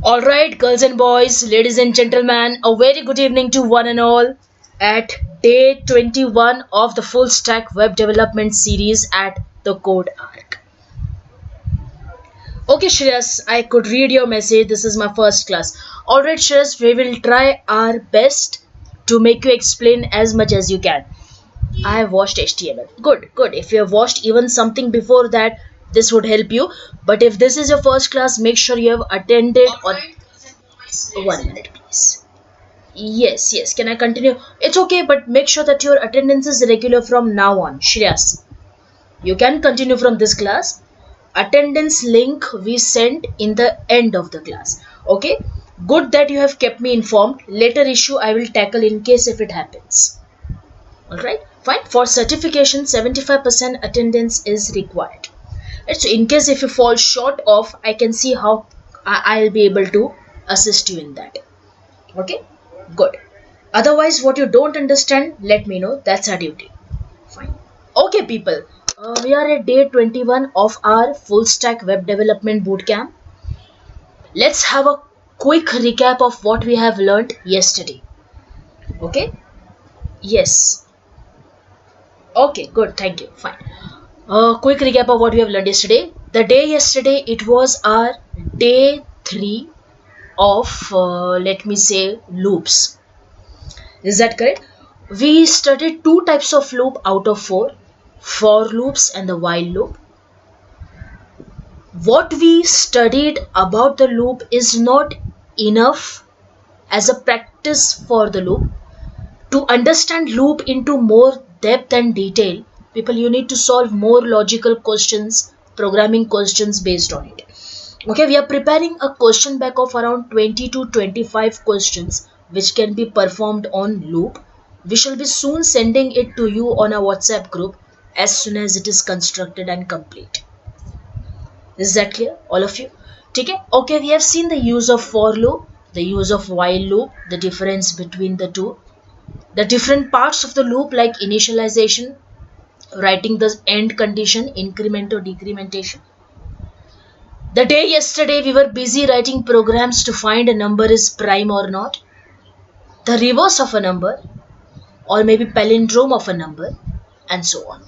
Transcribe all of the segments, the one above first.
Alright, girls and boys, ladies and gentlemen, a very good evening to one and all at day 21 of the full stack web development series at the Code Ark. Okay, Shreyas, I could read your message. This is my first class. Alright, Shreyas, we will try our best to make you explain as much as you can. I have watched HTML. Good, good. If you have watched even something before that, this would help you. But if this is your first class, make sure you have attended or 1 minute, please. Yes. Can I continue? It's okay, but make sure that your attendance is regular from now on. Shreyas, you can continue from this class. Attendance link we sent in the end of the class. Okay? Good that you have kept me informed. Later issue I will tackle in case if it happens. Alright? Fine. For certification, 75% attendance is required. So in case if you fall short of, I can see how I'll be able to assist you in that. Okay? Good. Otherwise, what you don't understand, let me know. That's our duty. Fine. Okay, people. We are at day 21 of our full stack web development bootcamp. Let's have a quick recap of what we have learned yesterday. Okay? Yes. Okay, good. Thank you. Fine. Quick recap of what we have learned yesterday. The day yesterday, it was our day 3 of let me say loops. Is that correct? We studied 2 types of loop out of 4, for loops and the while loop. What we studied about the loop is not enough as a practice for the loop. To understand loop into more depth and detail, people, you need to solve more logical questions, programming questions based on it. Okay, we are preparing a question bank of around 20 to 25 questions which can be performed on loop. We shall be soon sending it to you on our WhatsApp group as soon as it is constructed and complete. Is that clear, all of you? Okay, we have seen the use of for loop, the use of while loop, the difference between the two, the different parts of the loop like initialization, writing the end condition, increment or decrementation. The day yesterday we were busy writing programs to find a number is prime or not, the reverse of a number, or maybe palindrome of a number, and so on.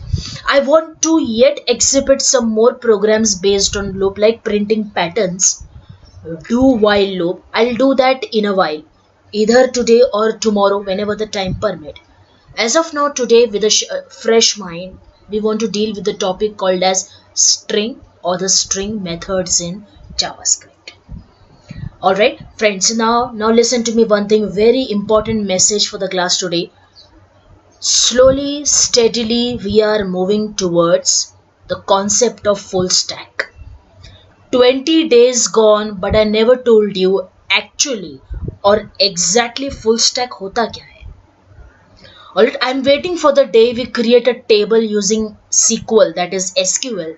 I want to yet exhibit some more programs based on loop like printing patterns, do while loop. I'll do that in a while, either today or tomorrow whenever the time permit. As of now, today with a fresh mind, we want to deal with the topic called as string or the string methods in JavaScript. Alright friends, now listen to me one thing, very important message for the class today. Slowly, steadily we are moving towards the concept of full stack. 20 days gone, but I never told you actually or exactly full stack hota kya hai. Alright, I'm waiting for the day we create a table using SQL, that is SQL.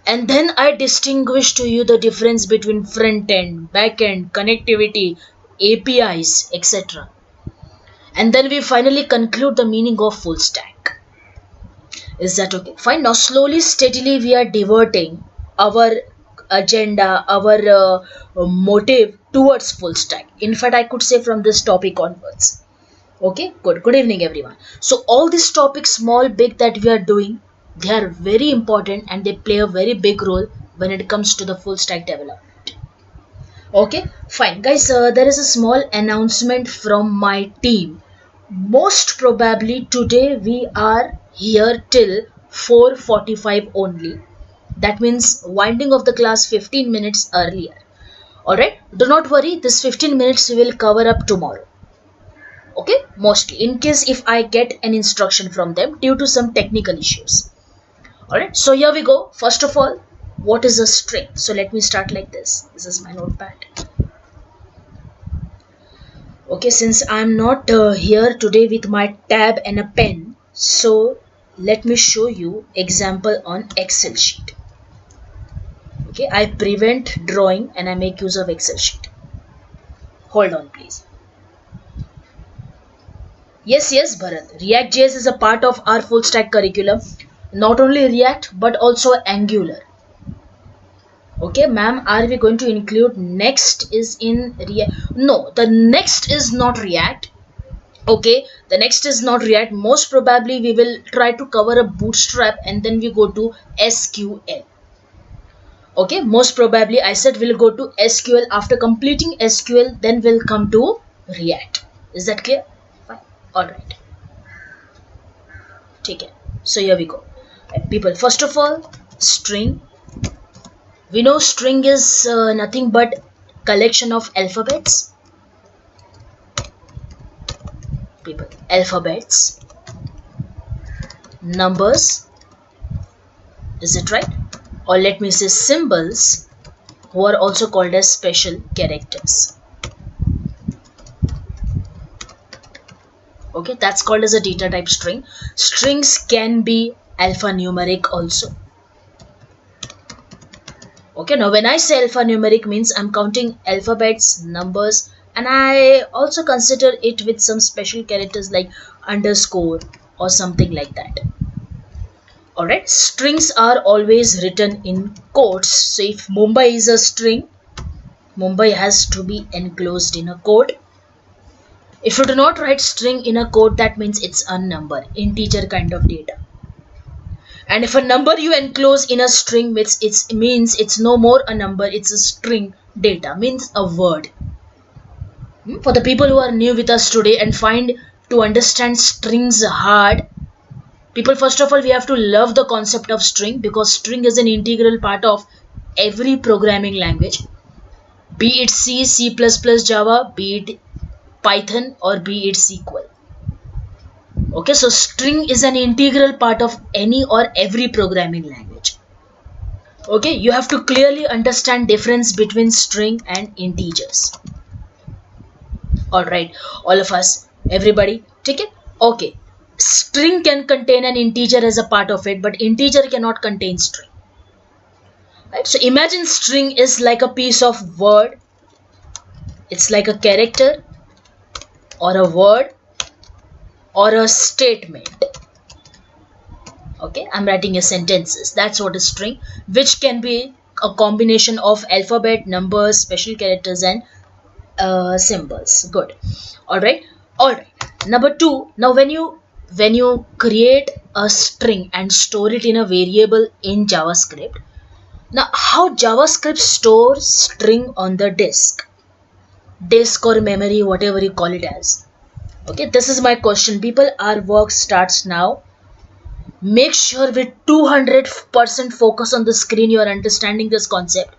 And then I distinguish to you the difference between front end, back end, connectivity, APIs, etc. And then we finally conclude the meaning of full stack. Is that okay? Fine. Now slowly, steadily we are diverting our agenda, our motive towards full stack. In fact, I could say from this topic onwards. Okay, good evening everyone. So all these topics, small, big, that we are doing, they are very important and they play a very big role when it comes to the full stack development. Okay, fine guys, there is a small announcement from my team. Most probably today we are here till 4:45 only. That means winding of the class 15 minutes earlier. Alright, do not worry, this 15 minutes we will cover up tomorrow. Okay, mostly, in case if I get an instruction from them due to some technical issues. Alright, so here we go. First of all, what is a string? So let me start like this. This is my notepad. Okay, since I'm not here today with my tab and a pen, so let me show you example on Excel sheet. Okay, I prevent drawing and I make use of Excel sheet. Hold on please. Yes, Bharat. React.js is a part of our full stack curriculum. Not only React but also Angular. Okay, ma'am, are we going to include next is in React? No, the next is not React. Okay, the next is not React. Most probably we will try to cover a bootstrap and then we go to SQL. Okay, most probably I said we'll go to SQL. After completing SQL, then we'll come to React. Is that clear? Fine. Alright. Take it. So here we go. People, first of all, string. We know string is nothing but collection of alphabets. People, alphabets, numbers, is it right? Or let me say symbols, who are also called as special characters. Okay, that's called as a data type string. Strings can be alphanumeric also. Okay, now when I say alphanumeric means I'm counting alphabets, numbers, and I also consider it with some special characters like underscore or something like that. Alright, strings are always written in quotes. So if Mumbai is a string, Mumbai has to be enclosed in a quote. If you do not write string in a quote, that means it's a number, integer kind of data. And if a number you enclose in a string means it's no more a number, it's a string data, means a word. For the people who are new with us today and find to understand strings hard, people, first of all, we have to love the concept of string, because string is an integral part of every programming language, be it C, C++, Java, be it Python, or be it SQL. Okay, so string is an integral part of any or every programming language. Okay, you have to clearly understand difference between string and integers. Alright, all of us, everybody, take it? Okay, string can contain an integer as a part of it, but integer cannot contain string. Right, so imagine string is like a piece of word. It's like a character or a word or a statement. Okay, I'm writing a sentences. That's what a string, which can be a combination of alphabet, numbers, special characters, and symbols. Good. Alright. Number 2. Now when you create a string and store it in a variable in JavaScript, now how JavaScript stores string on the disk or memory, whatever you call it as. Okay, this is my question. People, our work starts now. Make sure with 200% focus on the screen you are understanding this concept.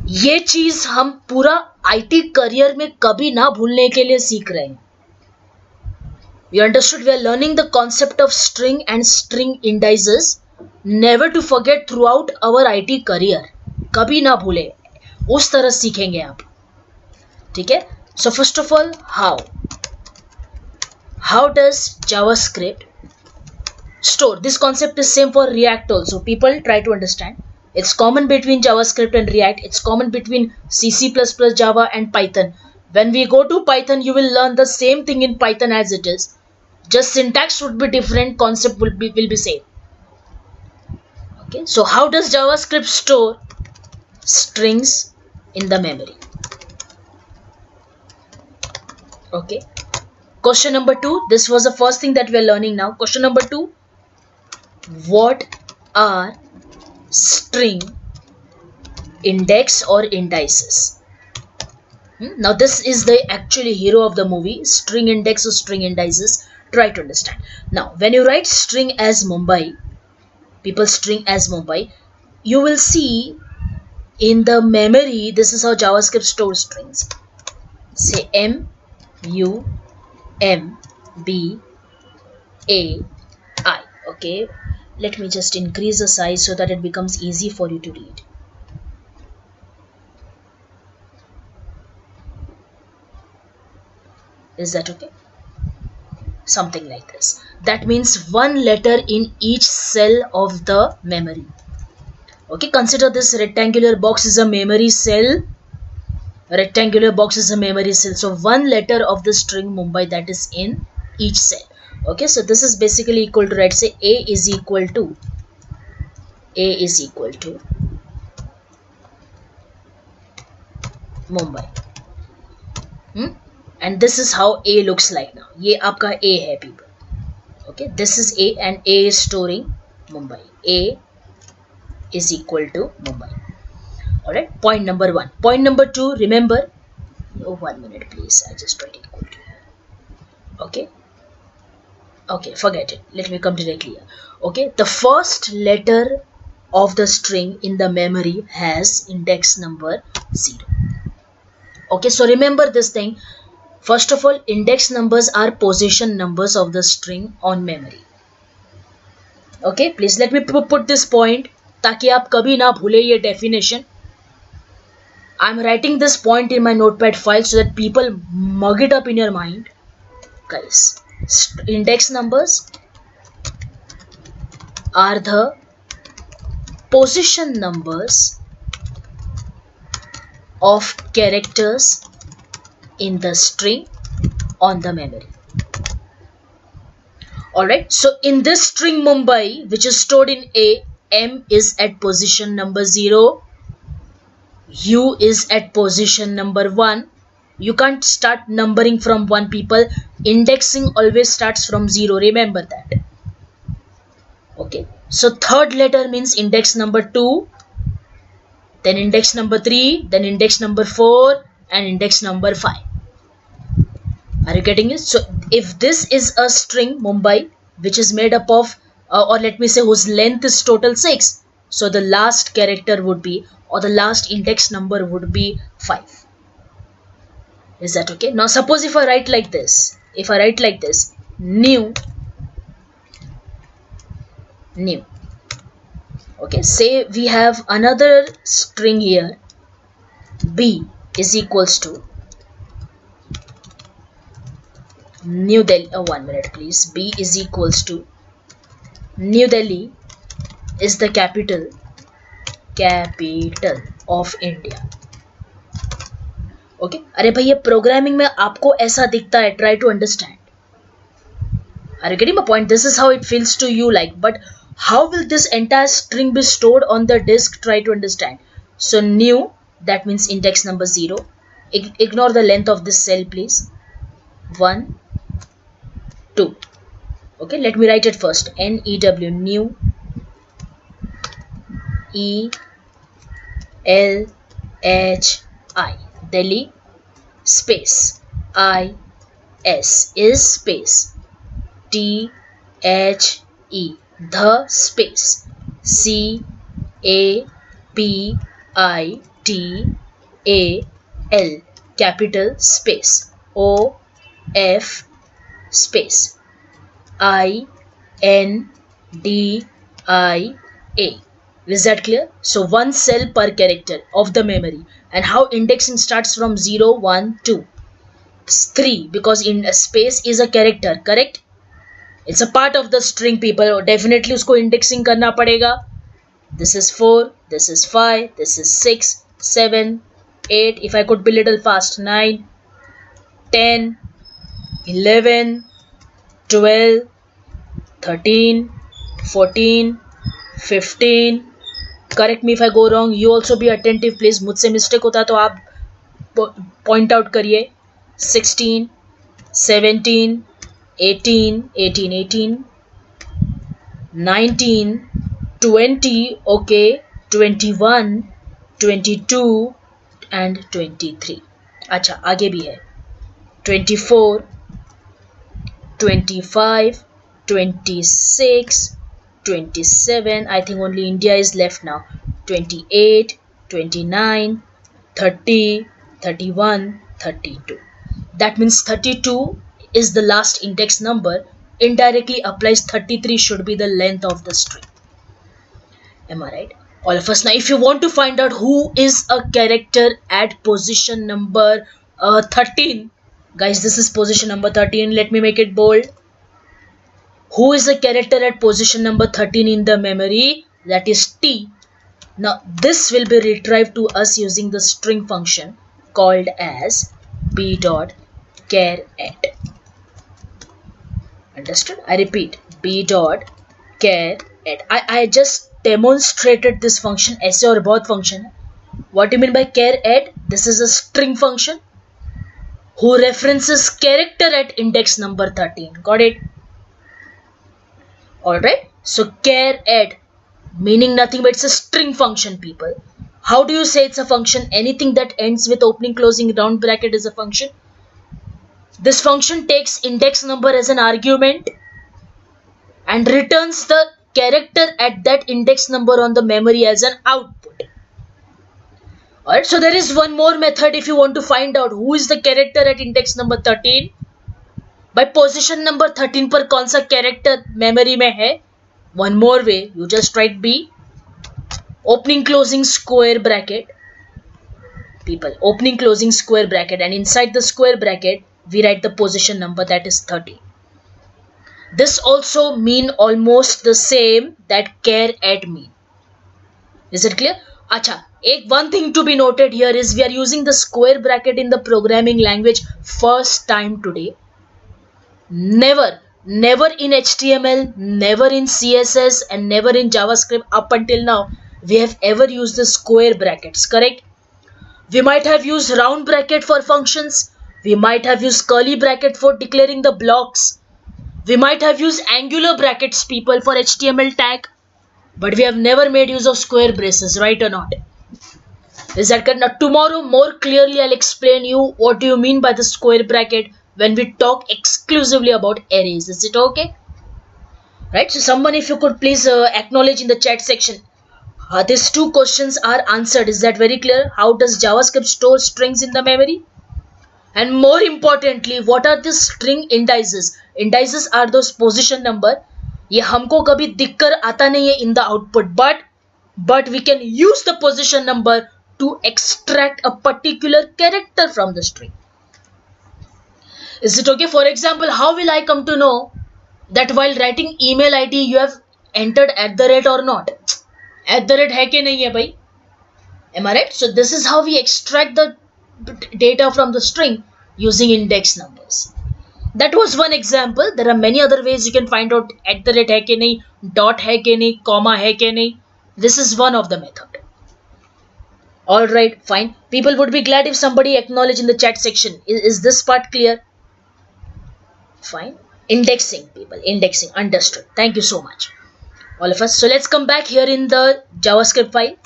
ये चीज हम पूरा IT career में कभी ना भूलने के लिए सीख रहे हैं. You understood? We are learning the concept of string and string indices, never to forget throughout our IT career. कभी ना भूले, उस तरह सीखेंगे आप. ठीक है? So first of all, how does JavaScript store? This concept is same for React also. People, try to understand. It's common between JavaScript and React. It's common between C, Java and Python. When we go to Python, you will learn the same thing in Python as it is. Just syntax would be different, concept will be same. Okay, so how does JavaScript store strings in the memory? Okay. Question number 2. This was the first thing that we are learning now. Question number 2. What are string index or indices? Now this is the actually hero of the movie. String index or string indices. Try to understand. Now when you write string as Mumbai, people, string as Mumbai, you will see in the memory, this is how JavaScript stores strings. Say M-U-M-B-A-I. Okay, let me just increase the size so that it becomes easy for you to read. Is that okay? Something like this. That means one letter in each cell of the memory. Okay, consider this rectangular box is a memory cell. Rectangular box is a memory cell. So one letter of the string Mumbai, that is in each cell. Okay, so this is basically equal to, let's say A is equal to Mumbai. And this is how A looks like now. ये आपका A है people. Okay, this is A and A is storing Mumbai. A is equal to Mumbai. Alright, point number 1. Point number 2, remember. Oh, 1 minute please. I just write equal to. Okay. Okay, forget it. Let me come directly here. Okay, the first letter of the string in the memory has index number 0. Okay, so remember this thing. First of all, index numbers are position numbers of the string on memory. Okay, please let me put this point ताकि आप कभी ना भूले ये definition. I'm writing this point in my notepad file so that people mug it up in your mind. Guys, index numbers are the position numbers of characters in the string on the memory. Alright, so in this string Mumbai, which is stored in A, M is at position number 0, U is at position number 1. You can't start numbering from 1 people. Indexing always starts from 0. Remember that. Okay, so third letter means index number 2, then index number 3, then index number 4, and index number 5. Are you getting it? So if this is a string Mumbai which is made up of or let me say whose length is total 6, so the last character would be, or the last index number would be 5. Is that okay? Now suppose if I write like this, new, okay, say we have another string here, B is equals to New Delhi. 1 minute please. B is equals to New Delhi is the capital of India. Okay, अरे भाई ये programming में आपको ऐसा दिखता है. Try to understand. Are you getting my point? This is how it feels to you like, but how will this entire string be stored on the disk? Try to understand. So new, that means index number 0. Ignore the length of this cell please. 1, 2. Okay, let me write it first. N-E-W, new, E-L-H-I, Delhi, space, I-S is space, T-H-E, the space, C-A-P-I-T-A-L, capital space, O-F, space, I-N-D-I-A. Is that clear? So one cell per character of the memory. And how indexing starts from 0, 1, 2. It's 3 because in a space is a character, correct? It's a part of the string people. Definitely usko indexing karna padega. This is 4, this is 5, this is 6, 7, 8. If I could be little fast, 9, 10, 11, 12, 13, 14, 15. Correct me if I go wrong. You also be attentive please. मुझसे mistake होता तो आप point out करिए. 16, 17, 18, 19, 20, okay, 21, 22 and 23. अच्छा आगे भी है. 24, 25, 26, 27, I think only India is left now. 28, 29, 30, 31, 32. That means 32 is the last index number. Indirectly applies 33 should be the length of the string. Am I right? All of us. Now if you want to find out who is a character at position number 13, guys, this is position number 13. Let me make it bold. Who is the character at position number 13 in the memory? That is T. Now this will be retrieved to us using the string function called as b.char@. Understood? I repeat, b.char@. I just demonstrated this function. ऐसे और बहुत function है. What do you mean by char add? This is a string function who references character at index number 13. Got it? Alright. So char add meaning nothing but it's a string function, people. How do you say it's a function? Anything that ends with opening closing round bracket is a function. This function takes index number as an argument and returns the character at that index number on the memory as an output. Alright, so there is one more method if you want to find out who is the character at index number 13. By position number 13 पर कौन सा character memory में है? One more way, you just write B, opening closing square bracket, people, opening closing square bracket, and inside the square bracket we write the position number, that is 30. This also mean almost the same that char add mean. Is it clear? Acha, one thing to be noted here is we are using the square bracket in the programming language first time today. Never in HTML, never in CSS, and never in JavaScript up until now we have ever used the square brackets, correct? We might have used round bracket for functions, we might have used curly bracket for declaring the blocks, we might have used angular brackets, people, for HTML tag, but we have never made use of square braces, right or not? Is that correct? Now tomorrow more clearly I'll explain you what do you mean by the square bracket when we talk exclusively about arrays. Is it okay? Right, so someone, if you could please acknowledge in the chat section, these two questions are answered. Is that very clear? How does JavaScript store strings in the memory? And more importantly, what are the string indices? Indices are those position number. ये हमको कभी दिक्कत आता नहीं है in the output, but we can use the position number to extract a particular character from the string. Is it okay? For example, how will I come to know that while writing email ID you have entered @ or not? @ है कि नहीं है भाई? Am I right? So this is how we extract the data from the string using index numbers. That was one example. There are many other ways you can find out @ है कि नहीं, dot है कि नहीं, comma है कि नहीं. This is one of the method. Alright, fine. People would be glad if somebody acknowledge in the chat section. Is this part clear? Fine. Indexing, people. Indexing. Understood. Thank you so much, all of us. So let's come back here in the JavaScript file.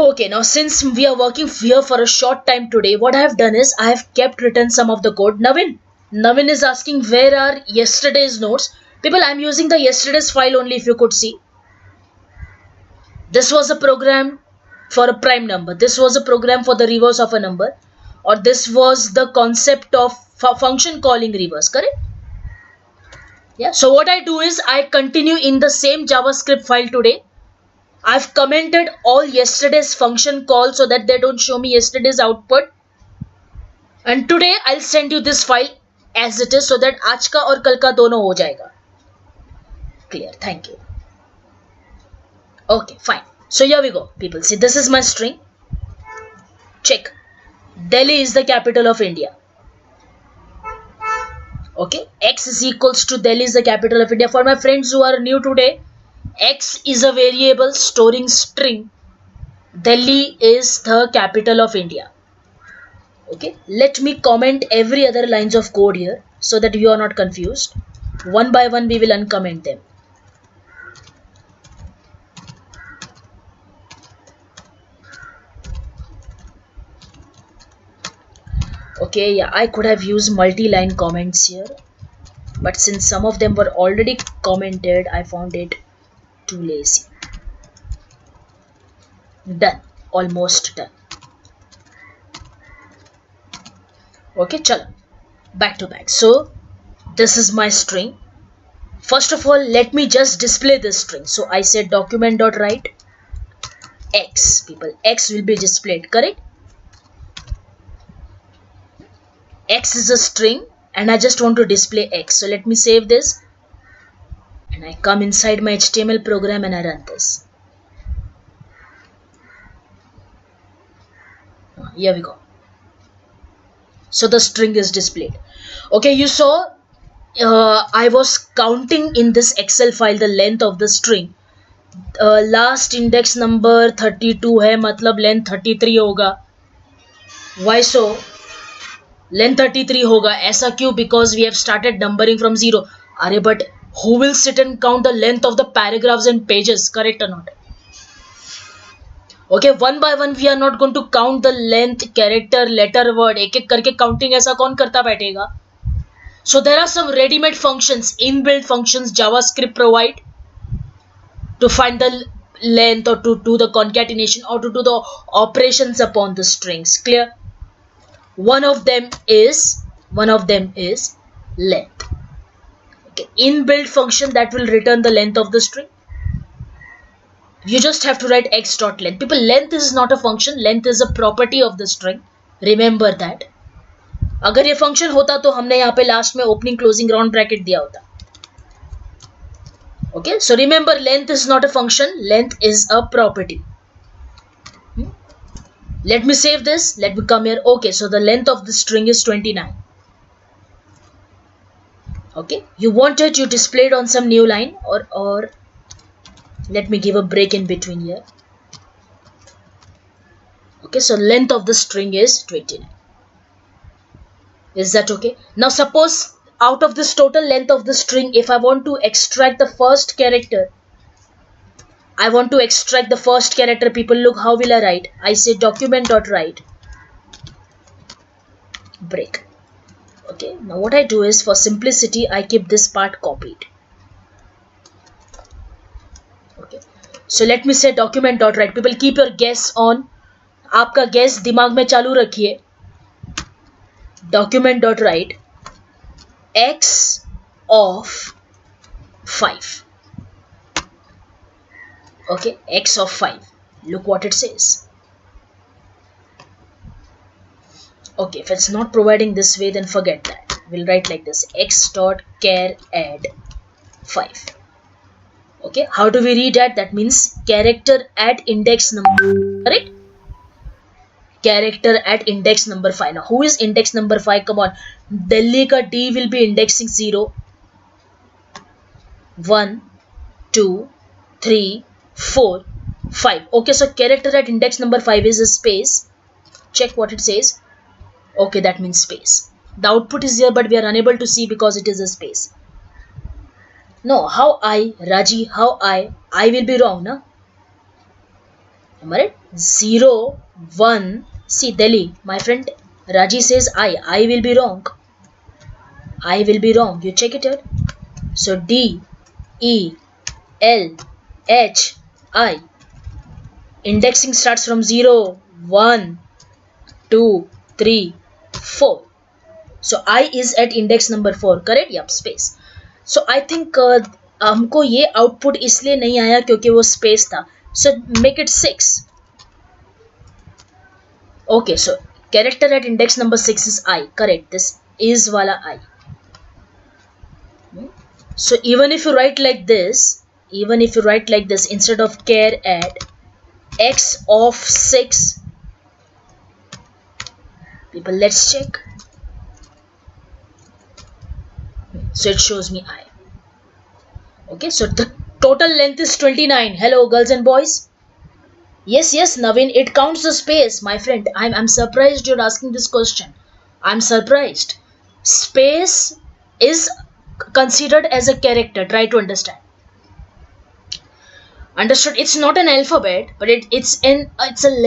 Okay, now since we are working here for a short time today, what I have done is I have kept written some of the code. Navin is asking where are yesterday's notes. People, I am using the yesterday's file only, if you could see. This was a program for a prime number. This was a program for the reverse of a number. Or this was the concept of function calling reverse, correct? Yeah, so what I do is I continue in the same JavaScript file today. I've commented all yesterday's function calls so that they don't show me yesterday's output. And today I'll send you this file as it is so that आज का और कल का दोनों हो जाएगा. Clear, thank you. Okay, fine. So here we go, people. See, this is my string. Check. Delhi is the capital of India. Okay, X is equals to Delhi is the capital of India. For my friends who are new today, X is a variable storing string. Delhi is the capital of India. Okay, let me comment every other lines of code here so that you are not confused. One by one we will uncomment them. Okay, yeah, I could have used multi-line comments here, but since some of them were already commented, I found it too lazy. Done. Almost done. Okay, chalo. Back to back. So, this is my string. First of all, let me just display this string. So, I said document.write X. People, X will be displayed, correct? X is a string and I just want to display X. So let me save this and I come inside my HTML program and I run this. Here we go. So the string is displayed. Okay, you saw I was counting in this Excel file the length of the string last index number 32 है, मतलब length 33 होगा. Why so? Length 33 होगा. ऐसा क्यों? Because we have started numbering from 0. अरे but who will sit and count the length of the paragraphs and pages? Correct or not? Okay, one by one we are not going to count the length, character, letter, word. एक एक करके counting ऐसा कौन करता बैठेगा? So there are some ready-made functions, inbuilt functions JavaScript provide to find the length or to do the concatenation or to do the operations upon the strings. Clear? One of them is length. Okay, inbuilt function that will return the length of the string. You just have to write x dot length. People, length is not a function. Length is a property of the string. Remember that. अगर ये function होता तो हमने यहाँ पे last में opening closing round bracket दिया होता. Okay, so remember, length is not a function, length is a property. Let me save this, let me come here. Okay, so the length of the string is 29. Okay, you wanted, you displayed on some new line, or let me give a break in between here. Okay, so length of the string is 29. Is that okay? Now suppose out of this total length of the string, if I want to extract the first character, people, look, how will I write? I say document.write break. Okay, now what I do is, for simplicity, I keep this part copied. Okay, so let me say document.write. People, keep your guess on. आपका guess दिमाग में चालू रखिए. Document.write x of 5. Okay, x of 5. Look what it says. Okay, if it's not providing this way, then forget that. We'll write like this: x dot char add 5. Okay, how do we read that? That means character at index number. Correct? Character at index number 5. Now, who is index number 5? Come on. Delhi ka D will be indexing 0, 1, 2, 3, 4, 5. Okay, so character at index number 5 is a space. Check what it says. Okay, that means space. The output is here, but we are unable to see because it is a space. No, how Raji, how I will be wrong, na? Am I right? 0, 1, see Delhi, my friend Raji says I will be wrong. I will be wrong. You check it out. So D, E, L, H, I. Indexing starts from 0, 1, 2, 3, 4. So I is at index number 4. Correct? Yup, space. So I think हमको ये output इसलिए नहीं आया क्योंकि वो space था. So make it 6. Okay, so character at index number 6 is I. Correct. This is wala I. So even if you write like this, instead of char add x of 6, people, let's check. So it shows me I. Okay, so the total length is 29. Hello, girls and boys. Yes, Naveen, it counts the space, my friend. I'm surprised you're asking this question. I'm surprised. Space is considered as a character. Try to understand. Understood? It's not an alphabet, but it's a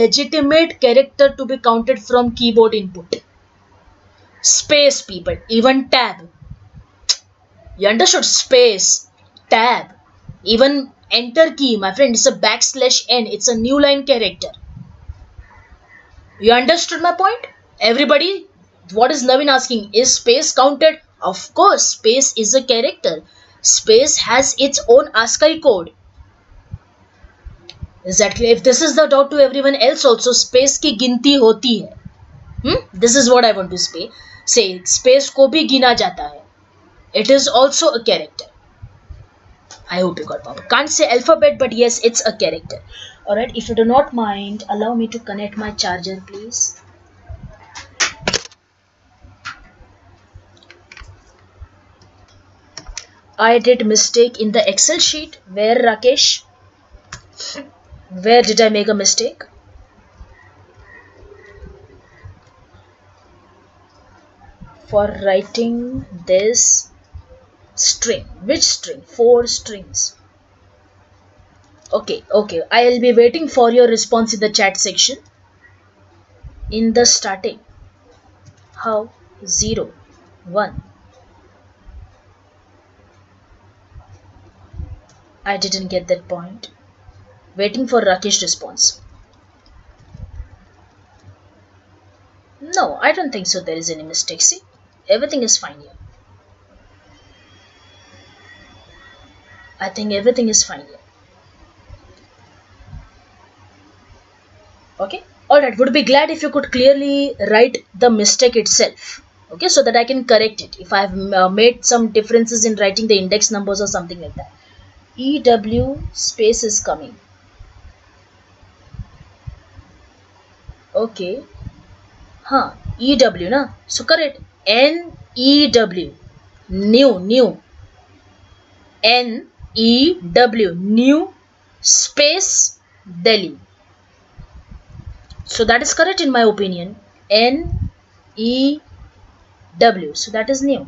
legitimate character to be counted from keyboard input. Space, people. Even tab. You understood? Space, tab, even enter key, my friend, it's a \n. It's a new line character. You understood my point? Everybody, what is Naveen asking? Is space counted? Of course, space is a character. Space has its own ASCII code. Exactly. If this is the doubt to everyone else also, space की गिनती होती है. This is what I want to say. Space को भी गिना जाता है. It is also a character. I hope you got power. Can't say alphabet, but yes, it's a character. Alright, if you do not mind, allow me to connect my charger, please. I did mistake in the Excel sheet. Where, Rakesh? Where did I make a mistake? For writing this string. Which string? 4 strings. Okay, I'll be waiting for your response in the chat section. In the starting, how? 0, 1. I didn't get that point. Waiting for Rakesh's response. No, I don't think so there is any mistake. See, everything is fine here. I think everything is fine here. Okay, alright, would be glad if you could clearly write the mistake itself. Okay, so that I can correct it if I have made some differences in writing the index numbers or something like that. EW space is coming. Okay. EW na. So correct. NEW. New. NEW. New space Delhi. So that is correct in my opinion. NEW. So that is new.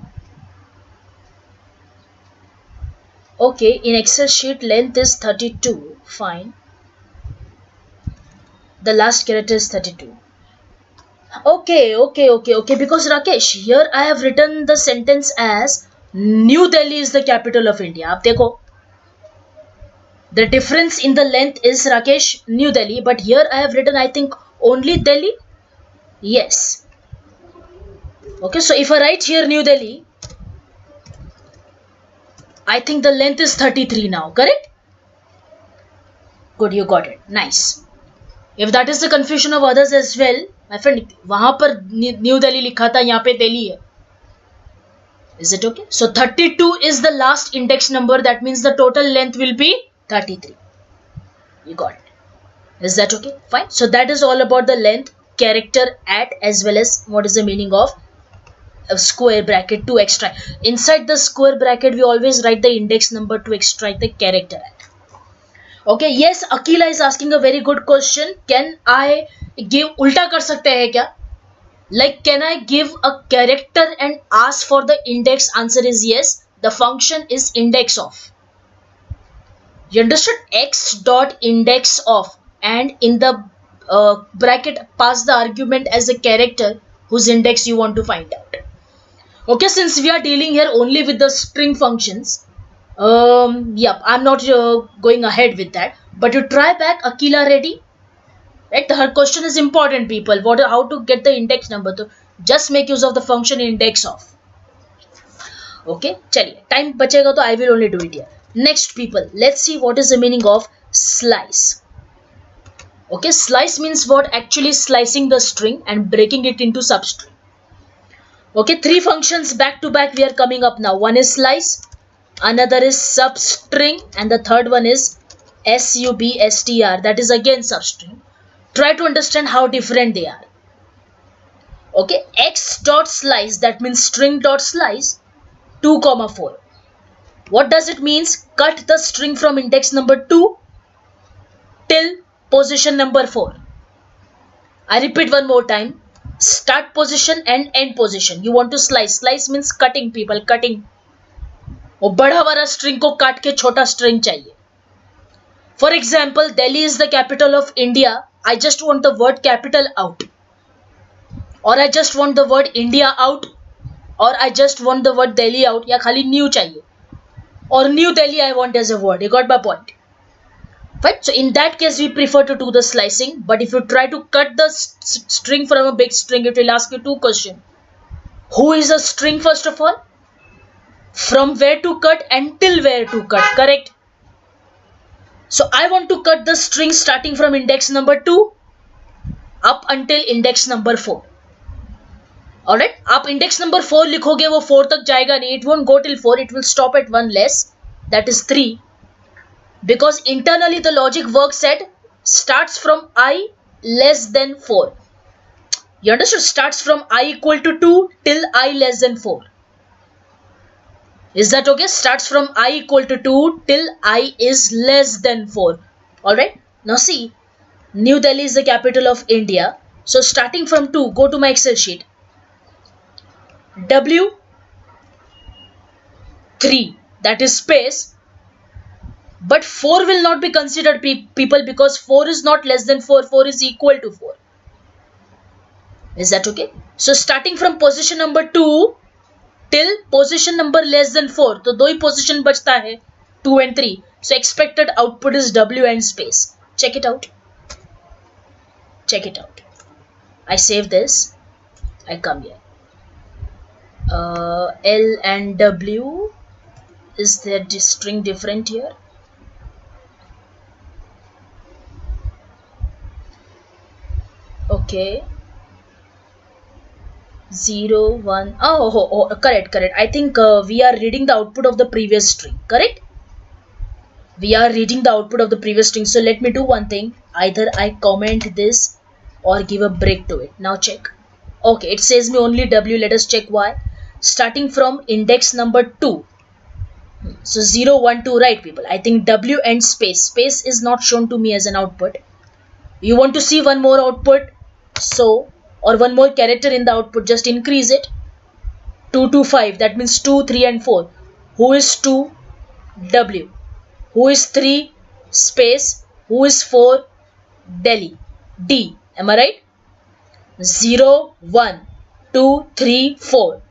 Okay, in Excel sheet length is 32. Fine. The last character is 32. Okay. Because Rakesh, here I have written the sentence as New Delhi is the capital of India. Ab dekho. The difference in the length is Rakesh, New Delhi, but here I have written I think only Delhi. Yes. Okay, so if I write here New Delhi, I think the length is 33 now, correct? Good, you got it. Nice. If that is the confusion of others as well, my friend, वहाँ पर New Delhi लिखा था, यहाँ पे Delhi है. Is it okay? So 32 is the last index number. That means the total length will be 33. You got it. Is that okay? Fine. So that is all about the length, character, at, as well as what is the meaning of a square bracket to extract. Inside the square bracket, we always write the index number to extract the character at. Okay, yes, Akila is asking a very good question. Can I give ulta kar sakte hai kya? Like, can I give a character and ask for the index? Answer is yes. The function is index of. You understood? X dot index of, and in the bracket pass the argument as a character whose index you want to find out. Okay, since we are dealing here only with the string functions, I'm not going ahead with that. But you try back. Akila ready? Right? Her question is important, people. How to get the index number? So just make use of the function index of. Okay, chaliye. Time bachega to I will only do it here. Next, people, let's see what is the meaning of slice. Okay, slice means what? Actually slicing the string and breaking it into substring. Okay, 3 functions back to back we are coming up now. One is slice, another is substring, and the third one is substr. That is again substring. Try to understand how different they are. Okay, x dot slice, that means string dot slice 2, 4. What does it means? Cut the string from index number 2 till position number 4. I repeat one more time. Start position and end position. You want to slice. Slice means cutting, people, cutting. वो बड़ा वाला string को काट के छोटा string चाहिए. For example, Delhi is the capital of India. I just want the word capital out. Or I just want the word India out. Or I just want the word Delhi out. या खाली new चाहिए. Or New Delhi I want as a word. You got my point. Right? So in that case, we prefer to do the slicing. But if you try to cut the string from a big string, it will ask you 2 questions. Who is a string first of all? From where to cut and till where to cut. Correct? So I want to cut the string starting from index number 2 up until index number 4. Alright, आप index number 4 लिखोगे वो 4 तक जाएगा नहीं. It won't go till 4. It will stop at 1 less. That is 3. Because internally the logic works at starts from I less than 4. You understood? Starts from I equal to 2 till I less than 4. Is that okay? Starts from I equal to 2 till I is less than 4. Alright, now see, New Delhi is the capital of India. So starting from 2, go to my Excel sheet. W3, that is space. But 4 will not be considered, people, because 4 is not less than 4. 4 is equal to 4. Is that okay? So starting from position number 2 till position number less than 4. तो दो ही position बचता है, 2 and 3. So expected output is W and space. Check it out. Check it out. I save this. I come here. L and W. Is there string different here? Okay. 0, 1. Oh, correct. I think we are reading the output of the previous string. Correct? We are reading the output of the previous string. So let me do one thing. Either I comment this or give a break to it. Now check. Okay, it says me only W. Let us check why. Starting from index number 2. So 0, 1, 2, right, people? I think W and space. Space is not shown to me as an output. You want to see one more output? So, or one more character in the output, just increase it. 2 to 5. That means 2, 3 and 4. Who is 2? W. Who is 3? Space. Who is 4? Delhi. D. Am I right? 0, 1, 2, 3, 4.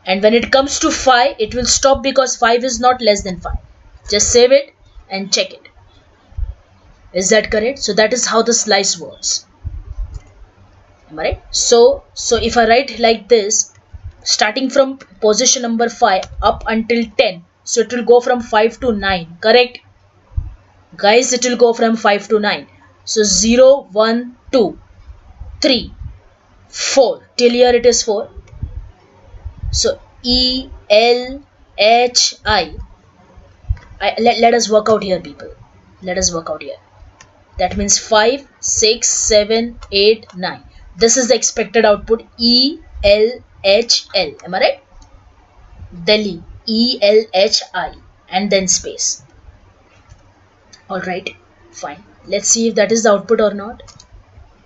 And when it comes to 5, it will stop because 5 is not less than 5. Just save it and check it. Is that correct? So that is how the slice works. Am I right? So if I write like this, starting from position number 5 up until 10, so it will go from 5 to 9. Correct? Guys, it will go from 5 to 9. So 0, 1, 2, 3, 4. Till here it is 4. So E, L, H, I. Let us work out here, people. Let us work out here. That means 5, 6, 7, 8, 9. This is the expected output. E, L, H, L. Am I right? Delhi. E, L, H, I. And then space. Alright. Fine. Let's see if that is the output or not.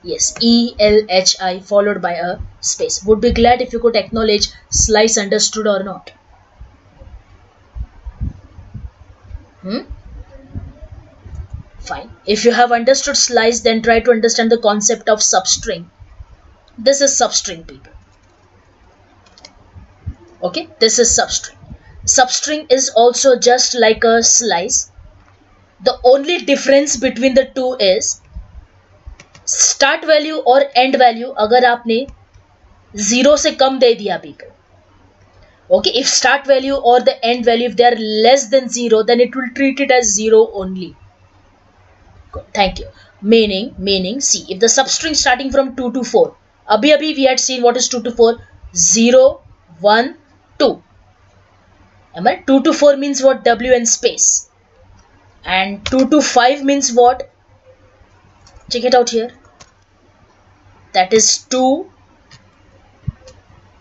Yes. E, L, H, I followed by a space. Would be glad if you could acknowledge slice understood or not. Fine. If you have understood slice, then try to understand the concept of substring. This is substring, people. Okay, this is substring. Substring is also just like a slice. The only difference between the two is start value or end value अगर आपने 0 से कम दे दिया, people. Okay, if start value or the end value, if they are less than 0, then it will treat it as 0 only. Good, thank you. Meaning, see, if the substring starting from 2 to 4, abhi we had seen what is 2 to 4, 0, 1, 2. Am I? 2 to 4 means what? W and space. And 2 to 5 means what? Check it out here. That is 2,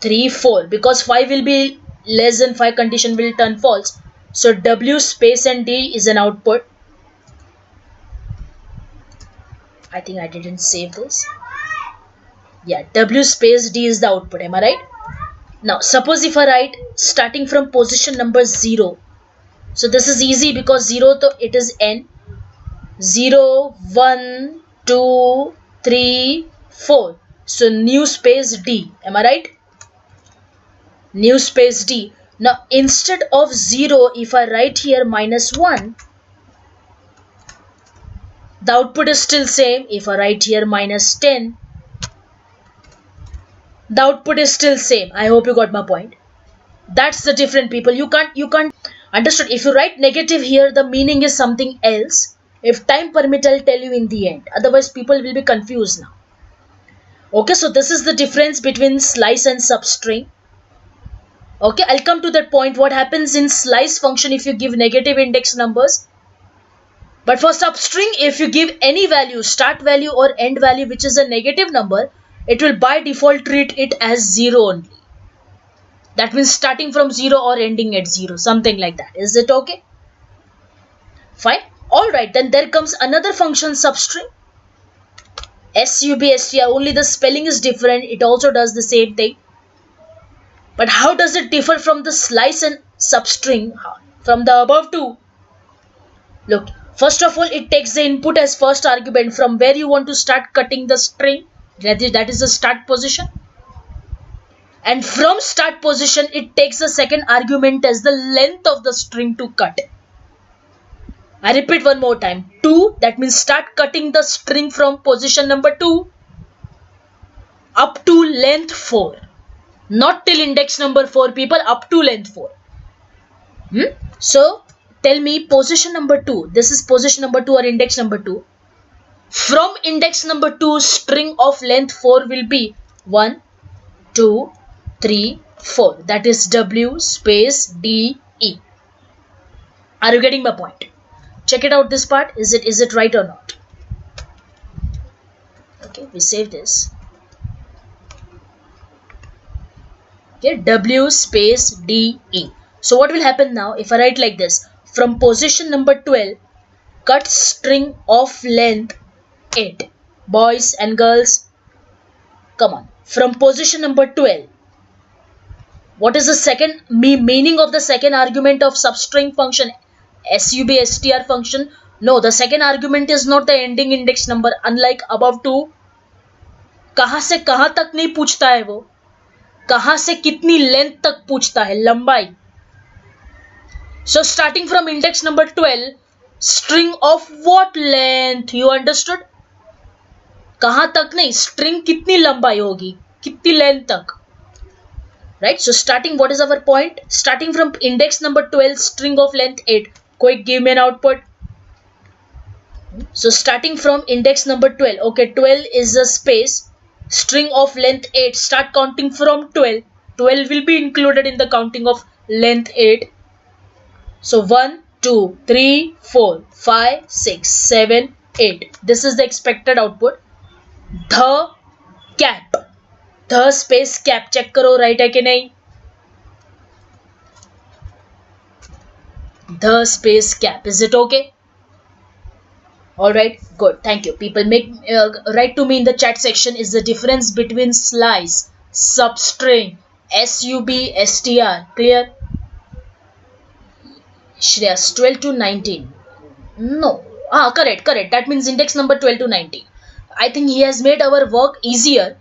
3, 4. Because 5 will be less than 5, condition will turn false. So W space and D is an output. I think I didn't save this. Yeah, W space D is the output. Am I right? Now, suppose if I write starting from position number 0. So this is easy because 0 to it is N. 0, 1, 2, 3, 4. So new space D. Am I right? New space D. Now instead of 0, if I write here -1, the output is still same. If I write here -10, the output is still same. I hope you got my point. That's the different, people. You can't understood. If you write negative here, the meaning is something else. If time permit, I'll tell you in the end. Otherwise, people will be confused now. Okay, so this is the difference between slice and substring. Okay, I'll come to that point. What happens in slice function if you give negative index numbers? But for substring, if you give any value, start value or end value, which is a negative number, it will by default treat it as 0 only. That means starting from 0 or ending at 0, something like that. Is it okay? Fine. Alright, then there comes another function substring. substr, only the spelling is different. It also does the same thing. But how does it differ from the slice and substring from the above two? Look, first of all, it takes the input as first argument from where you want to start cutting the string. That is the start position. And from start position, it takes the second argument as the length of the string to cut. I repeat one more time. 2, that means start cutting the string from position number 2 up to length 4. Not till index number 4, people, up to length 4. So, tell me position number 2. This is position number 2 or index number 2. From index number 2, string of length 4 will be 1, 2, 3, 4. That is W space D E. Are you getting my point? Check it out, this part. Is it right or not? Okay, we save this. Okay, W space D E. So what will happen now if I write like this? From position number 12, cut string of length 8. Boys and girls, come on. From position number 12, what is the second meaning of the second argument of substring function, substr function? No, the second argument is not the ending index number. Unlike above two, कहाँ से कहाँ तक नहीं पूछता है वो, कहाँ से कितनी लेंथ तक पूछता है, लंबाई. So starting from index number 12, string of what length? You understood? कहाँ तक नहीं, string कितनी लंबाई होगी, कितनी लेंथ तक. Right? So starting, what is our point? Starting from index number 12, string of length 8. Quick, give me an output. So starting from index number 12. Okay, 12 is a space. String of length 8. Start counting from 12. 12 will be included in the counting of length 8. So 1, 2, 3, 4, 5, 6, 7, 8. This is the expected output. The cap. The space cap. Check करो right है कि नहीं. The space cap. Is it okay? Alright, good. Thank you. People, write to me in the chat section. Is the difference between slice, substring, substr clear? Shreyas, 12 to 19. No. Correct. That means index number 12 to 19. I think he has made our work easier.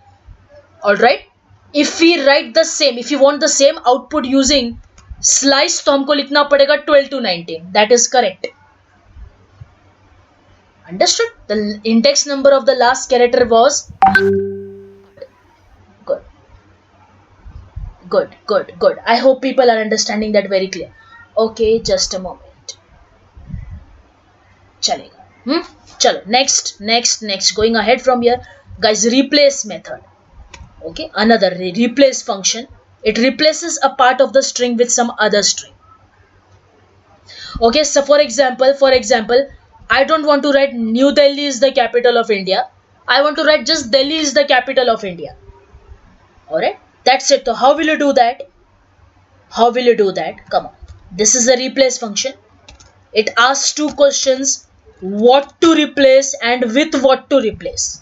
Alright. If we write the same, if you want the same output using slice, तो हमको लिखना पड़ेगा 12 to 19. That is correct. Understood? The index number of the last character was good. I hope people are understanding that very clear. Okay, just a moment. Chalega. Chalo. Next. Going ahead from here, guys. Replace method. Okay, another replace function. It replaces a part of the string with some other string. Okay, so for example, I don't want to write New Delhi is the capital of India. I want to write just Delhi is the capital of India. Alright, that's it. So how will you do that? Come on. This is a replace function. It asks two questions: what to replace and with what to replace.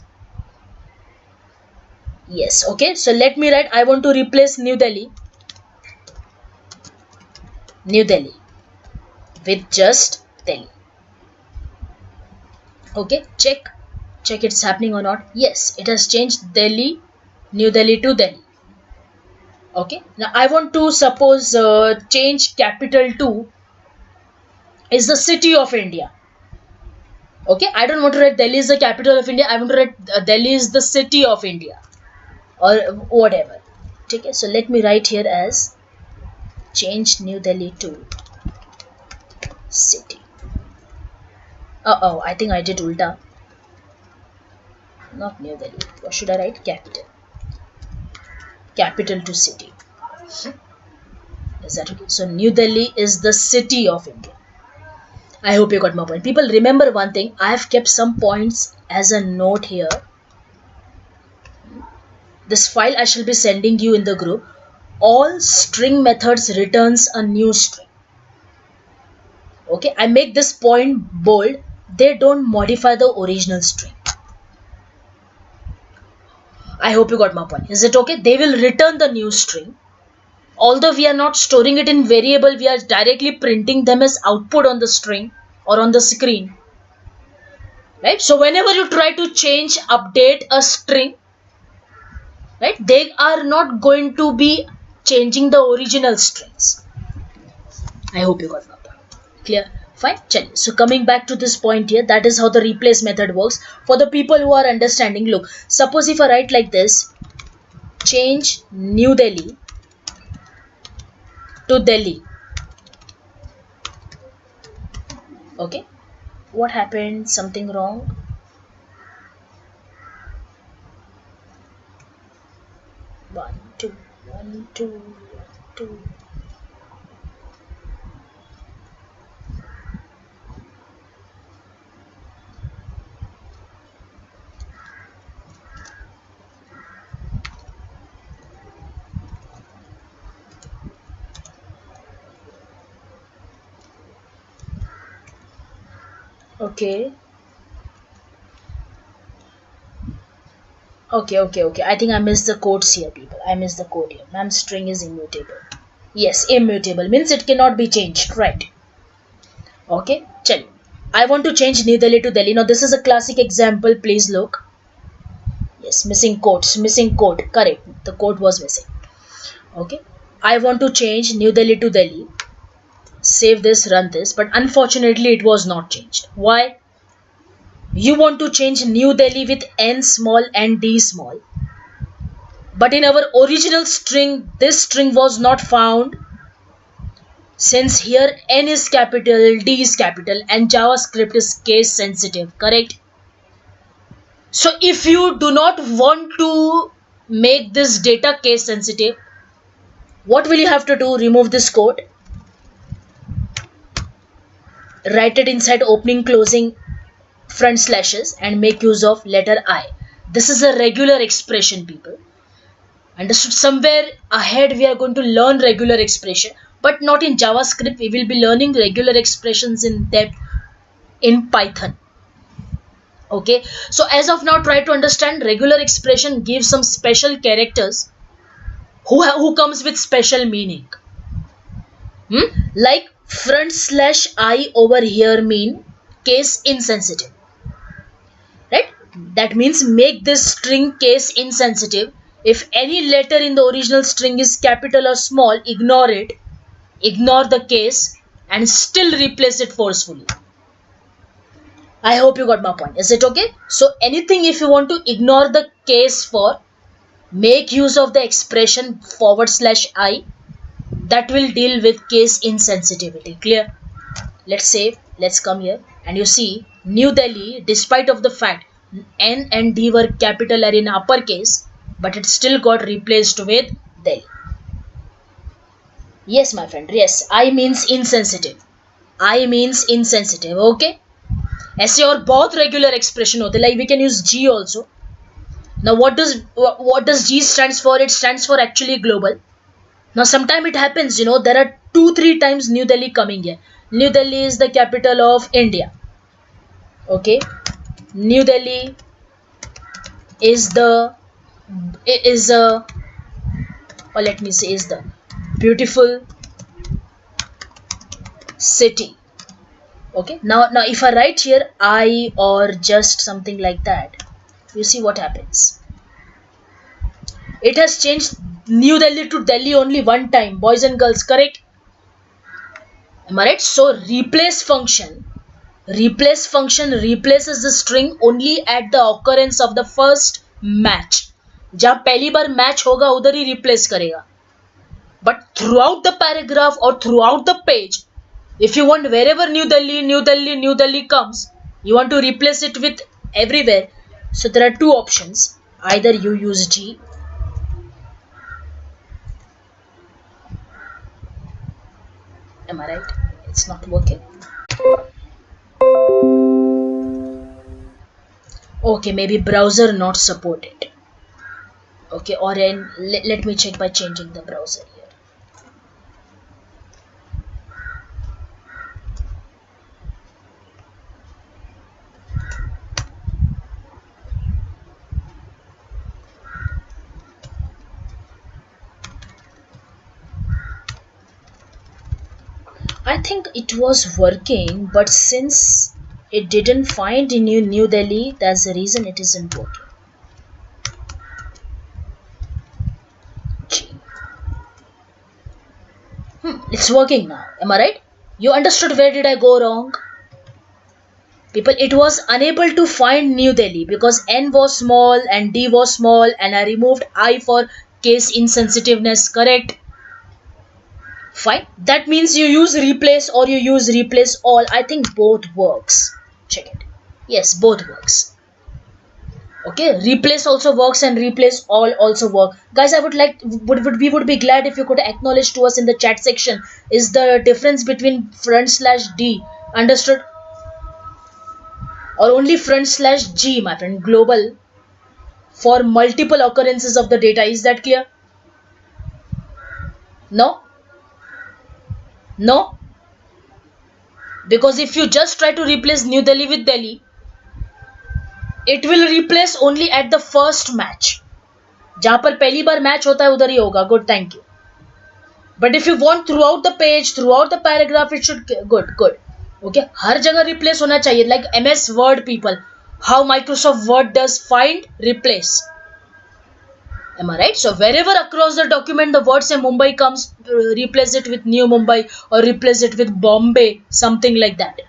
Yes, okay. So let me write, I want to replace New Delhi with just Delhi. Okay, check it's happening or not. Yes, it has changed New Delhi to Delhi. Okay, now I want to suppose change capital to is the city of India. Okay, I don't want to write Delhi is the capital of India. I want to write Delhi is the city of India or whatever. Okay, so let me write here as change New Delhi to city. I think I did ulta. Not New Delhi. What should I write? Capital to city. Is that okay? So New Delhi is the city of India. I hope you got my point. People, remember one thing. I have kept some points as a note here. This file I shall be sending you in the group. All string methods returns a new string. Okay, I make this point bold. They don't modify the original string. I hope you got my point. Is it okay? They will return the new string. Although we are not storing it in variable, we are directly printing them as output on the string or on the screen. Right? So whenever you try to change, update a string, right, they are not going to be changing the original strings. I hope you got my point. Clear? Fine. Chaliye. So coming back to this point here, that is how the replace method works. For the people who are understanding, look, suppose if I write like this, change New Delhi to Delhi. Okay. What happened? Something wrong? One, two, one, two, one, two. Okay. Okay. I think I missed the quotes here, people. I missed the quote here. Ma'am, string is immutable. Yes, immutable means it cannot be changed, right? Okay, chal. I want to change New Delhi to Delhi. Now, this is a classic example. Please look. Yes, missing quotes. Missing quote. Correct. The quote was missing. Okay. I want to change New Delhi to Delhi. Save this, run this. But unfortunately, it was not changed. Why? You want to change New Delhi with N small and D small. But in our original string, this string was not found. Since here N is capital, D is capital, and JavaScript is case sensitive, correct? So if you do not want to make this data case sensitive, what will you have to do? Remove this code, write it inside opening, closing, front slashes, and make use of letter I. This is a regular expression, people. Understood? Somewhere ahead we are going to learn regular expression, but not in JavaScript. We will be learning regular expressions in depth in Python. Okay, so as of now, try to understand regular expression gives some special characters who comes with special meaning. Like front slash I over here mean case insensitive. Right? That means make this string case insensitive. If any letter in the original string is capital or small, ignore it. Ignore the case and still replace it forcefully. I hope you got my point. Is it okay? So anything if you want to ignore the case for, make use of the expression /I that will deal with case insensitivity. Clear? Let's save. Let's come here and you see New Delhi, despite of the fact N and D were capital or in uppercase, but it still got replaced with Delhi. Yes, my friend. Yes, I means insensitive. I means insensitive. Okay. ऐसे और बहुत regular expression होते, like we can use G also. Now what does G stands for? It stands for actually global. Now sometime it happens, there are 2-3 times New Delhi coming here. New Delhi is the capital of India. Okay, New Delhi is the beautiful city. Okay, now if I write here I or just something like that, you see what happens. It has changed New Delhi to Delhi only one time, boys and girls, correct? Am I right? So replace function replaces the string only at the occurrence of the first match. जहाँ पहली बार match होगा उधर ही replace करेगा. But throughout the paragraph or throughout the page, if you want wherever New Delhi comes, you want to replace it with everywhere. So there are two options. Either you use G. Am I right? It's not working. Okay, maybe browser not supported. Okay, or let me check by changing the browser here. I think it was working, but since it didn't find in New Delhi, that's the reason it isn't working. It's working now. Am I right? You understood where did I go wrong? People, it was unable to find New Delhi because N was small and D was small, and I removed I for case insensitiveness. Correct? Fine. That means you use replace or you use replace all. I think both works. Check it. Yes, both works. Okay, replace also works and replace all also work. Guys, I we would be glad if you could acknowledge to us in the chat section. Is the difference between /D understood? Or only /G, my friend, global for multiple occurrences of the data. Is that clear? No? No? Because if you just try to replace New Delhi with Delhi, it will replace only at the first match. जहाँ पर पहली बार match होता है उधर ही होगा. Good, thank you. But if you want throughout the page, throughout the paragraph, it should good. Okay, हर जगह replace होना चाहिए. Like MS Word people, how Microsoft Word does find replace. Am I right? So wherever across the document the word say Mumbai comes, replace it with New Mumbai or replace it with Bombay, something like that.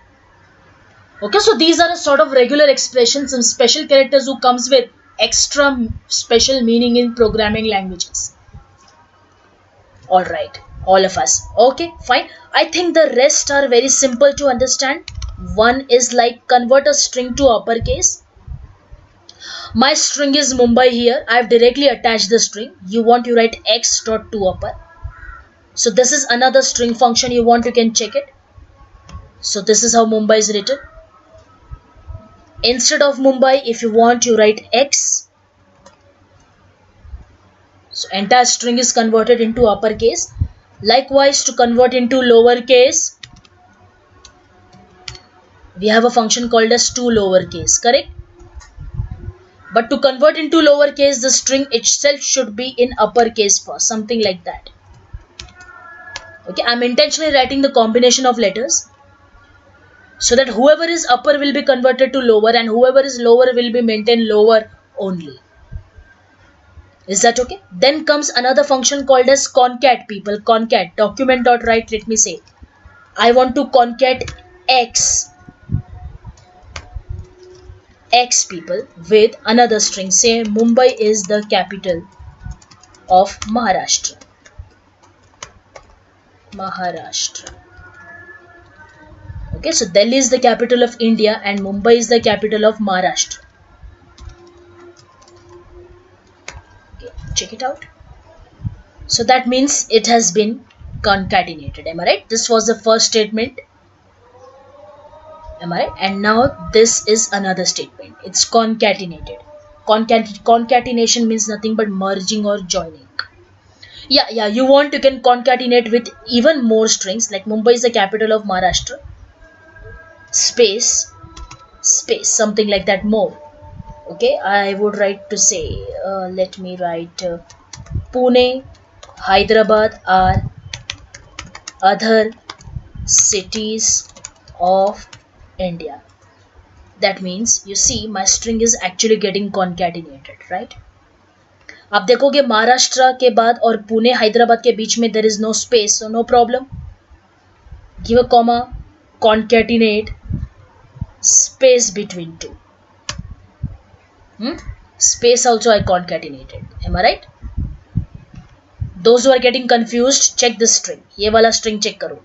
Okay, so these are a sort of regular expressions, some special characters who comes with extra special meaning in programming languages. Alright, all of us. Okay, fine. I think the rest are very simple to understand. One is like convert a string to uppercase. My string is Mumbai here. I have directly attached the string. You want to write x dot to upper. So this is another string function you want, you can check it. So this is how Mumbai is written. Instead of Mumbai, if you want, you write x. So entire string is converted into uppercase. Likewise, to convert into lowercase, we have a function called as to lowercase, correct? But to convert into lowercase, the string itself should be in uppercase first, something like that. Okay, I'm intentionally writing the combination of letters so that whoever is upper will be converted to lower and whoever is lower will be maintained lower only. Is that okay? Then comes another function called as concat, people. Concat, document.write, let me say. I want to concat x people with another string. Say Mumbai is the capital of Maharashtra. Okay, so Delhi is the capital of India and Mumbai is the capital of Maharashtra. Okay, check it out. So that means it has been concatenated. Am I right? This was the first statement. Am I right? And now this is another statement. It's concatenated. Concatenation means nothing but merging or joining. Yeah, you want, you can concatenate with even more strings, like Mumbai is the capital of Maharashtra. Space, something like that more. Okay, I would write to say, let me write Pune, Hyderabad are other cities of India. That means, you see, my string is actually getting concatenated, right? आप देखोगे महाराष्ट्र के बाद और पुणे हैदराबाद के बीच में there is no space, so no problem. Give a comma, concatenate, space between two. Space also I concatenated. Am I right? Those who are getting confused, check this string. ये वाला string check करो.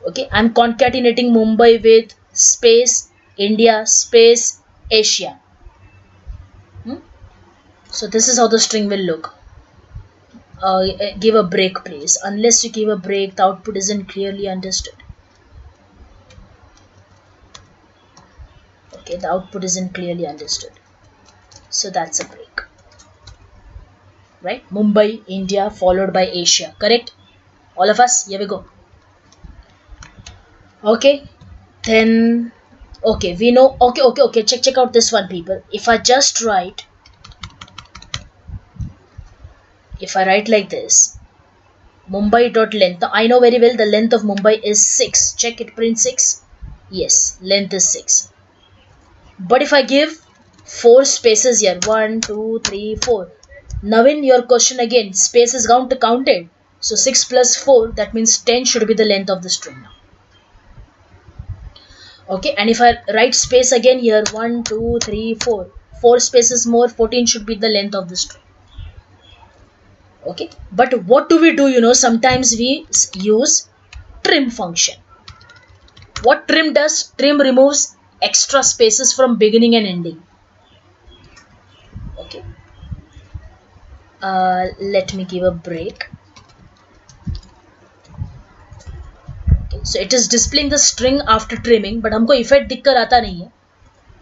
Okay, I'm concatenating Mumbai with space India space Asia. So this is how the string will look. Give a break, please. Unless you give a break, the output isn't clearly understood. Okay, the output isn't clearly understood. So that's a break. Right? Mumbai, India, followed by Asia. Correct? All of us? Here we go. Okay. Then, okay, we know. Okay. Check out this one, people. If I just write, if I write like this, Mumbai.length. Now I know very well the length of Mumbai is 6. Check it, print 6. Yes, length is 6. But if I give 4 spaces here, 1, 2, 3, 4. Now in your question again, space is counted. So 6 plus 4, that means 10 should be the length of the string now. Okay, and if I write space again here, 1, 2, 3, 4. 4 spaces more, 14 should be the length of the string. Okay, but what do we do? Sometimes we use trim function. What trim does? Trim removes extra spaces from beginning and ending. Okay. Let me give a break. Okay, so it is displaying the string after trimming, but हमको effect दिखकर आता नहीं है.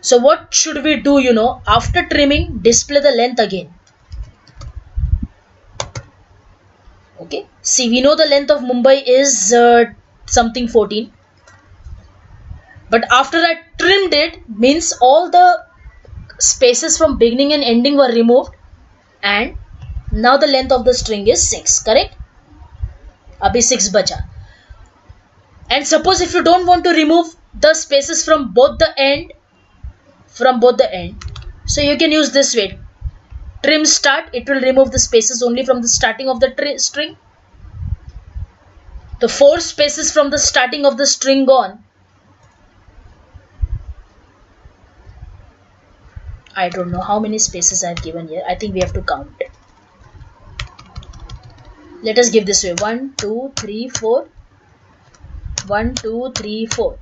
So what should we do? After trimming, display the length again. Okay. See, we know the length of Mumbai is something 14. But after I trimmed it, means all the spaces from beginning and ending were removed, and now the length of the string is 6, correct? Abhi 6 bacha. And suppose if you don't want to remove the spaces from both the end, so you can use this way. Trim start, it will remove the spaces only from the starting of the string. The 4 spaces from the starting of the string gone. I don't know how many spaces I have given here. I think we have to count. Let us give this way. 1, 2, 3, 4. 1, 2, 3, 4.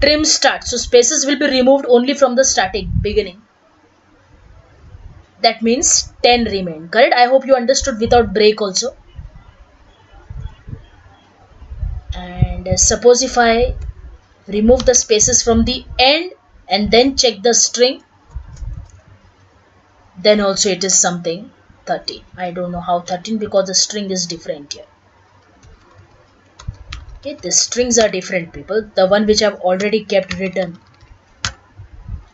Trim start. So spaces will be removed only from the beginning. That means 10 remain. Correct? I hope you understood without break also. And suppose if I remove the spaces from the end and then check the string, then also it is something 13. I don't know how 13, because the string is different here. Okay, the strings are different, people. The one which I've already kept written.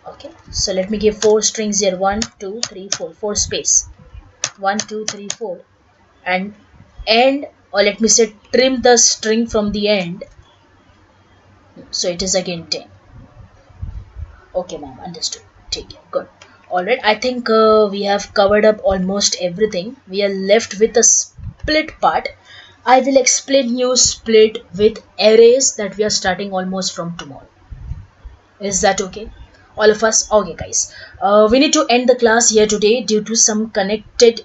Okay, so let me give 4 strings here. 1, 2, 3, 4. 4 space. 1, 2, 3, 4. And end, or let me say trim the string from the end. So it is again 10. Okay, ma'am, understood. Take it. Good. Alright, I think we have covered up almost everything. We are left with a split part. I will explain you split with arrays that we are starting almost from tomorrow. Is that okay? All of us? Okay, guys. We need to end the class here today due to some connected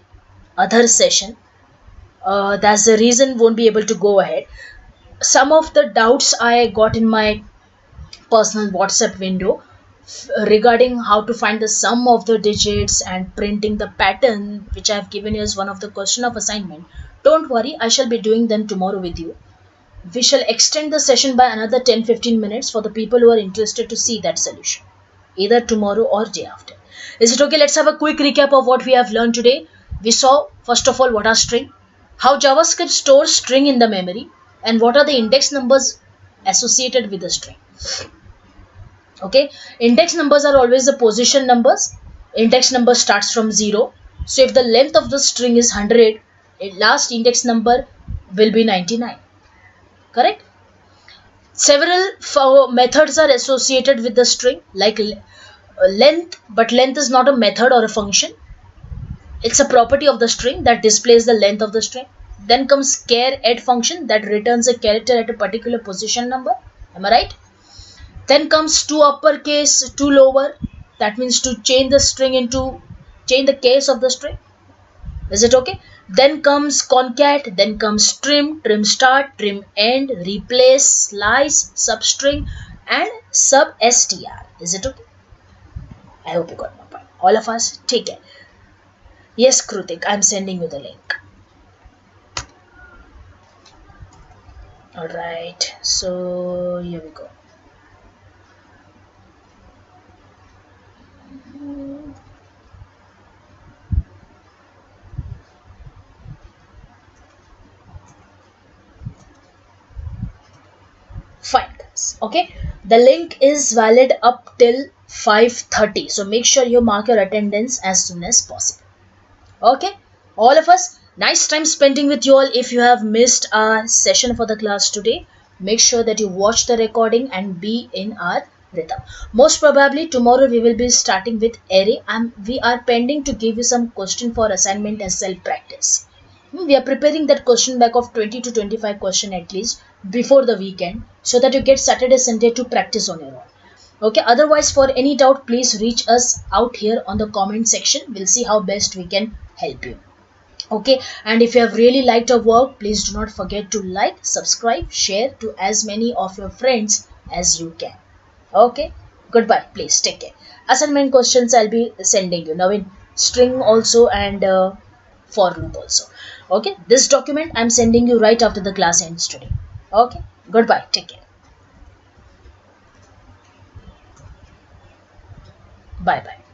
other session. That's the reason won't be able to go ahead. Some of the doubts I got in my personal WhatsApp window regarding how to find the sum of the digits and printing the pattern which I have given you as one of the question of assignment. Don't worry, I shall be doing them tomorrow with you. We shall extend the session by another 10-15 minutes for the people who are interested to see that solution, either tomorrow or day after. Is it okay? Let's have a quick recap of what we have learned today. We saw, first of all, what are string, how JavaScript stores string in the memory, and what are the index numbers associated with the string. Okay, index numbers are always the position numbers. Index number starts from 0. So if the length of the string is 100, last index number will be 99. Correct? Several methods are associated with the string, like length, but length is not a method or a function. It's a property of the string that displays the length of the string. Then comes char add function that returns a character at a particular position number. Am I right? Then comes to uppercase, to lower. That means to change the case of the string. Is it okay? Then comes concat, then comes trim, trim start, trim end, replace, slice, substring, and substr. Is it okay? I hope you got my point. All of us, take care. Yes, Krutik, I'm sending you the link. Alright, so here we go. Fine, guys. Okay, the link is valid up till 5:30. So make sure you mark your attendance as soon as possible. Okay, all of us, Nice time spending with you all. If you have missed our session for the class today, make sure that you watch the recording and be in our rhythm. Most probably tomorrow we will be starting with array, and we are pending to give you some question for assignment as self practice. We are preparing that question bank of 20 to 25 question at least before the weekend, so that you get Saturday Sunday to practice on your own. Okay, otherwise for any doubt please reach us out here on the comment section. We'll see how best we can help you. Okay, and if you have really liked our work, please do not forget to like, subscribe, share to as many of your friends as you can. Okay, goodbye. Please take care. Assignment questions I'll be sending you now in string also, and for loop also. Okay, this document I'm sending you right after the class ends today. Okay, goodbye. Take care. Bye bye.